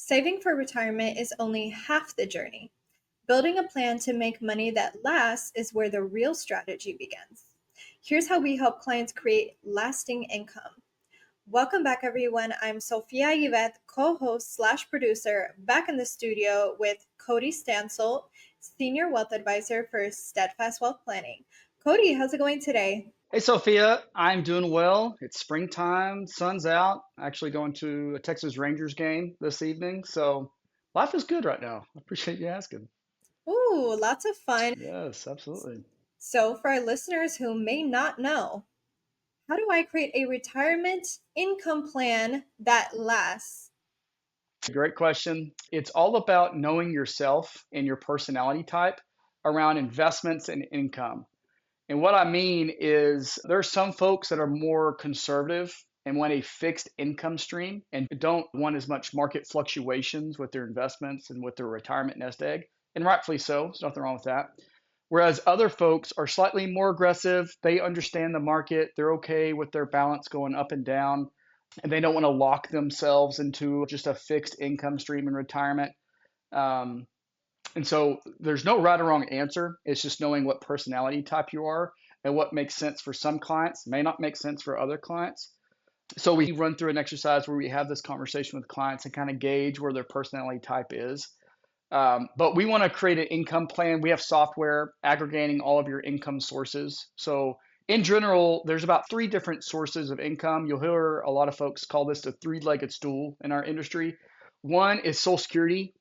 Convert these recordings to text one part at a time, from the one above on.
Saving for retirement is only half the journey. Building a plan to make money that lasts is where the real strategy begins. Here's how we help clients create lasting income. Welcome back, everyone. I'm Sophia Yvette, co-host slash producer, back in the studio with Cody Stansell, Senior Wealth Advisor for Steadfast Wealth Planning. Cody, how's it going today? Hey, Sophia, I'm doing well. It's springtime, sun's out. Actually going to a Texas Rangers game this evening. So life is good right now. I appreciate you asking. Ooh, lots of fun. Yes, absolutely. So, for our listeners who may not know, how do I create a retirement income plan that lasts? Great question. It's all about knowing yourself and your personality type around investments and income. And what I mean is there are some folks that are more conservative and want a fixed income stream and don't want as much market fluctuations with their investments and with their retirement nest egg. And rightfully so. There's nothing wrong with that. Whereas other folks are slightly more aggressive. They understand the market. They're okay with their balance going up and down. And they don't want to lock themselves into just a fixed income stream in retirement. Um, and so there's no right or wrong answer. It's just knowing what personality type you are and what makes sense for some clients may not make sense for other clients. So we run through an exercise where we have this conversation with clients and kind of gauge where their personality type is. But we want to create an income plan. We have software aggregating all of your income sources. So in general, there's about three different sources of income. You'll hear a lot of folks call this the three-legged stool in our industry. One is Social Security.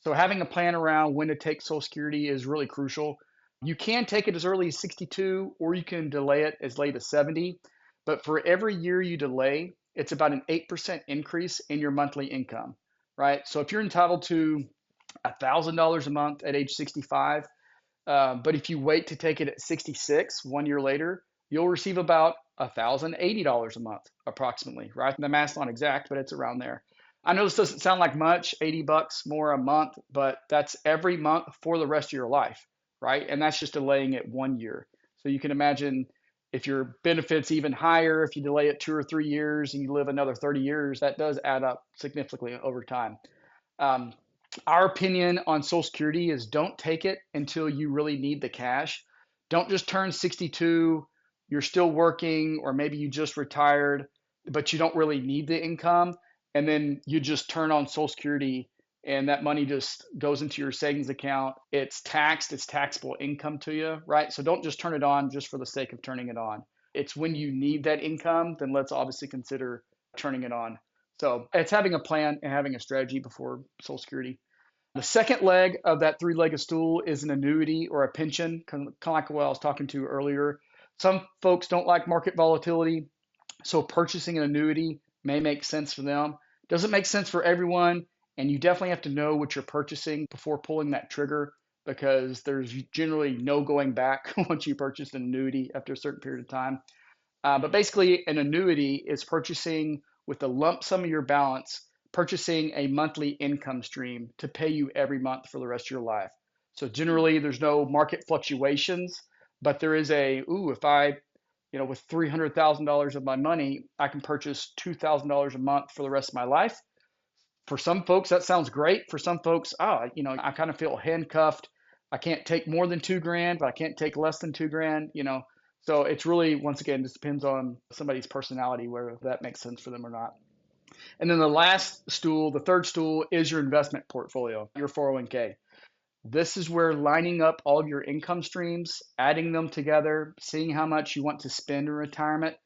So having a plan around when to take Social Security is really crucial. You can take it as early as 62, or you can delay it as late as 70. But for every year you delay, it's about an 8% increase in your monthly income, right? So if you're entitled to $1,000 a month at age 65, but if you wait to take it at 66, 1 year later, you'll receive about $1,080 a month, approximately, right? The math's not exact, but it's around there. I know this doesn't sound like much, $80 more a month, but that's every month for the rest of your life, right? And that's just delaying it 1 year. So you can imagine if your benefits even higher, if you delay it 2 or 3 years and you live another 30 years, that does add up significantly over time. Um, our opinion on Social Security is don't take it until you really need the cash. Don't just turn 62, you're still working, or maybe you just retired, but you don't really need the income. And then you just turn on Social Security and that money just goes into your savings account. It's taxed, it's taxable income to you, right? So don't just turn it on just for the sake of turning it on. It's when you need that income, then let's obviously consider turning it on. So it's having a plan and having a strategy before Social Security. The second leg of that three-legged stool is an annuity or a pension, kind of like what I was talking to earlier. Some folks don't like market volatility, so purchasing an annuity may make sense for them. Doesn't make sense for everyone, and you definitely have to know what you're purchasing before pulling that trigger because there's generally no going back once you purchase an annuity after a certain period of time. But basically, an annuity is purchasing with a lump sum of your balance, purchasing a monthly income stream to pay you every month for the rest of your life. So generally, there's no market fluctuations, but there is if I, with $300,000 of my money, I can purchase $2,000 a month for the rest of my life. For some folks, that sounds great. For some folks, I kind of feel handcuffed. I can't take more than 2 grand, but I can't take less than 2 grand. So it's really, once again, just depends on somebody's personality, whether that makes sense for them or not. And then the last stool, the third stool, is your investment portfolio, your 401k. This is where lining up all of your income streams, adding them together, seeing how much you want to spend in retirement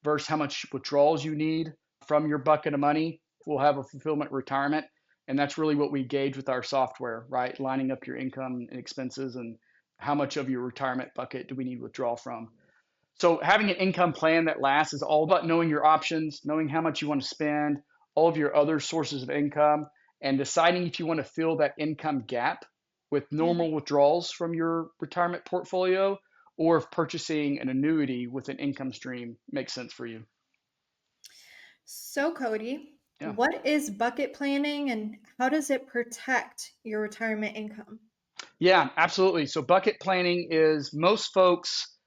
versus how much withdrawals you need from your bucket of money will have a fulfillment retirement. And that's really what we gauge with our software, right? Lining up your income and expenses and how much of your retirement bucket do we need to withdraw from. So having an income plan that lasts is all about knowing your options, knowing how much you want to spend, all of your other sources of income, and deciding if you want to fill that income gap with normal withdrawals from your retirement portfolio or if purchasing an annuity with an income stream makes sense for you. So, Cody, Yeah. what is bucket planning and how does it protect your retirement income? Yeah, absolutely. So bucket planning is most folks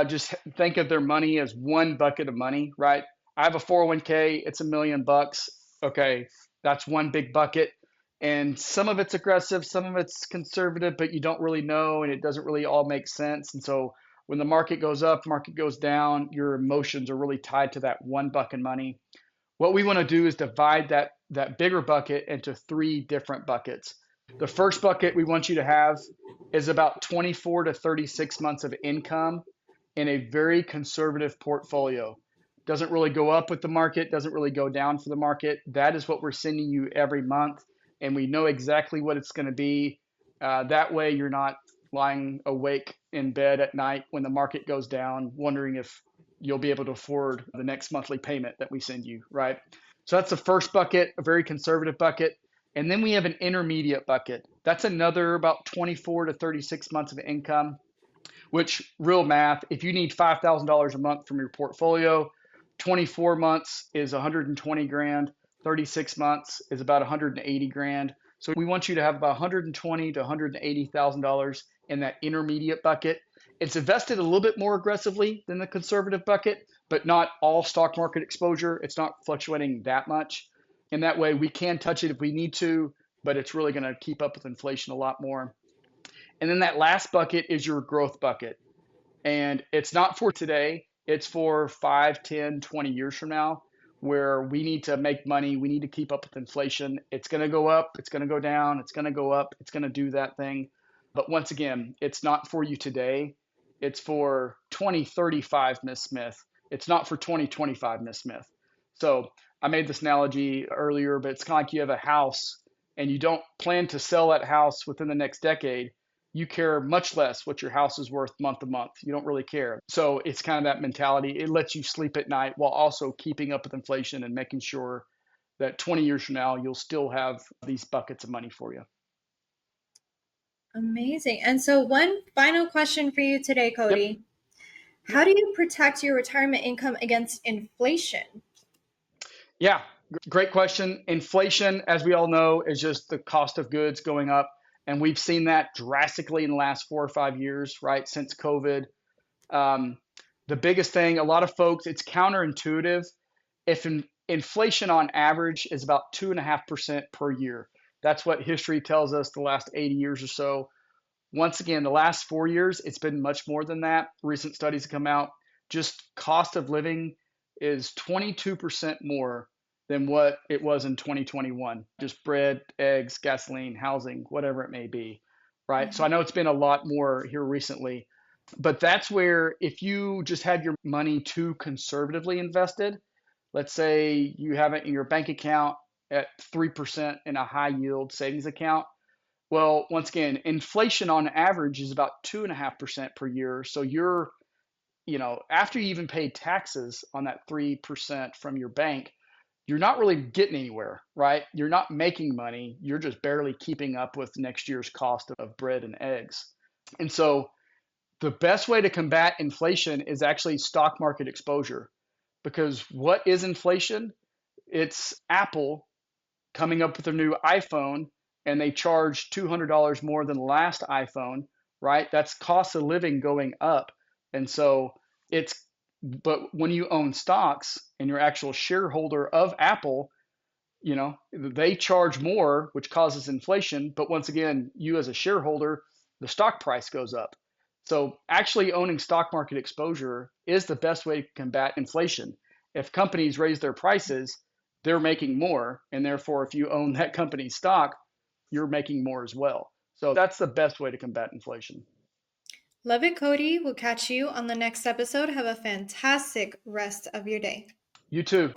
just think of their money as one bucket of money, right? I have a 401k, it's $1 million. Okay, That's one big bucket. And some of it's aggressive, some of it's conservative, but you don't really know and it doesn't really all make sense. And so when the market goes up, market goes down, your emotions are really tied to that one bucket of money. What we want to do is divide that bigger bucket into three different buckets. The first bucket we want you to have is about 24 to 36 months of income in a very conservative portfolio. Doesn't really go up with the market, doesn't really go down for the market. That is what we're sending you every month, and we know exactly what it's going to be. That way, you're not lying awake in bed at night when the market goes down, wondering if you'll be able to afford the next monthly payment that we send you, right? So that's the first bucket, a very conservative bucket. And then we have an intermediate bucket. That's another about 24 to 36 months of income, which real math, if you need $5,000 a month from your portfolio, 24 months is 120 grand, 36 months is about 180 grand. So we want you to have about 120 to 180,000 dollars in that intermediate bucket. It's invested a little bit more aggressively than the conservative bucket, but not all stock market exposure. It's not fluctuating that much. And that way we can touch it if we need to, but it's really going to keep up with inflation a lot more. And then that last bucket is your growth bucket. And it's not for today, it's for 5, 10, 20 years from now, where we need to make money. We need to keep up with inflation. It's going to go up, it's going to go down, it's going to go up, it's going to do that thing. But once again, it's not for you today. It's for 2035, Miss Smith. It's not for 2025, Miss Smith. So I made this analogy earlier, but it's kind of like you have a house and you don't plan to sell that house within the next decade. You care much less what your house is worth month to month. You don't really care. So it's kind of that mentality. It lets you sleep at night while also keeping up with inflation and making sure that 20 years from now, you'll still have these buckets of money for you. Amazing. And so, one final question for you today, Yep. Cody. How do you protect your retirement income against inflation? Yeah. Great question. Inflation, as we all know, is just the cost of goods going up. And we've seen that drastically in the last 4 or 5 years, right? Since COVID. Um, the biggest thing, a lot of folks, it's counterintuitive. If inflation on average is about 2.5% per year, that's what history tells us the last 80 years or so. Once again, the last 4 years, it's been much more than that. Recent studies have come out. Just cost of living is 22% more than what it was in 2021. Just bread, eggs, gasoline, housing, whatever it may be, right? So I know it's been a lot more here recently, but that's where if you just had your money too conservatively invested, let's say you have it in your bank account at 3% in a high yield savings account. Well, once again, inflation on average is about 2.5% per year. So after you even pay taxes on that 3% from your bank, you're not really getting anywhere, right? You're not making money. You're just barely keeping up with next year's cost of bread and eggs. And so the best way to combat inflation is actually stock market exposure. Because what is inflation? It's Apple coming up with a new iPhone and they charge $200 more than the last iPhone, right? That's cost of living going up. And so but when you own stocks and you're actual shareholder of Apple, they charge more, which causes inflation. But once again, you as a shareholder, the stock price goes up. So actually owning stock market exposure is the best way to combat inflation. If companies raise their prices, they're making more. And therefore, if you own that company's stock, you're making more as well. So that's the best way to combat inflation. Love it, Cody. We'll catch you on the next episode. Have a fantastic rest of your day. You too.